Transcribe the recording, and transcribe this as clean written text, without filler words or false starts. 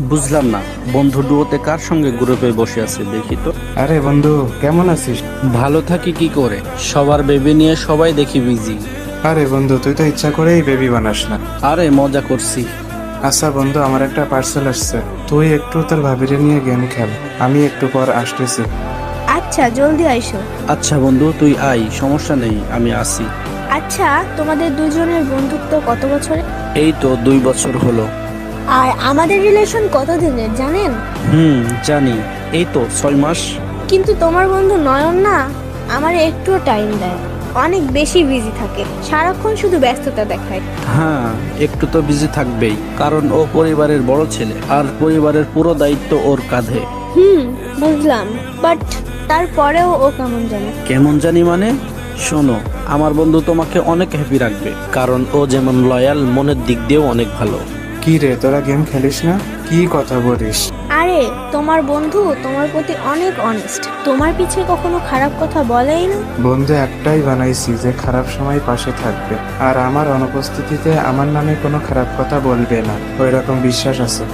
বুঝলাম না, বন্ধু ডুয়োতে কার সঙ্গে গ্রুপে বসে আছে দেখি তো। আরে বন্ধু, কেমন আছিস? ভালো থাকি কি করে, সবার বেবি নিয়ে সবাই দেখি বিজি। আরে বন্ধু, তুই তো ইচ্ছা করেই বেবি বানাস না। আরে মজা করছি। আচ্ছা বন্ধু, আমার একটা পার্সেল আসছে, তুই একটু তোর ভাবিরে নিয়ে গেম খেল, আমি একটু পর আসতেছি। আচ্ছা, জলদি আইসো। আচ্ছা বন্ধু, তুই আই, সমস্যা নেই, আমি আসি। আচ্ছা, তোমাদের দুজনের বন্ধুত্ব কত বছরের? এই তো 2 বছর হলো। আর আমাদের রিলেশন কতদিনের জানেন? জানি, এই তো 6 মাস। কিন্তু তোমার বন্ধু নয়ন না, আমার একটুও টাইম দেয়, অনেক বেশি বিজি থাকে, সারাক্ষণ শুধু ব্যস্ততা দেখায়। হ্যাঁ, একটু তো বিজি থাকবেই, কারণ ও পরিবারের বড় ছেলে আর পরিবারের পুরো দায়িত্ব ওর কাঁধে। বুঝলাম, বাট তারপরেও ও কেমন জানে। কেমন জানি মানে? শোনো, আমার বন্ধু তোমাকে অনেক হ্যাপি রাখবে, কারণ ও যেমন লয়াল, মনের দিক দিয়েও অনেক ভালো। কি রে, তোরা গেম খেলিস না? কি কথা বলিস? আরে, তোমার বন্ধু তোমার প্রতি অনেক অনেস্ট, তোমার পিছে কখনো খারাপ কথা বলেই না। বন্ধু একটাই বানাইছি যে খারাপ সময় পাশে থাকবে, আর আমার অনুপস্থিতিতে আমার নামে কোনো খারাপ কথা বলবে না, ওই রকম বিশ্বাস আছে।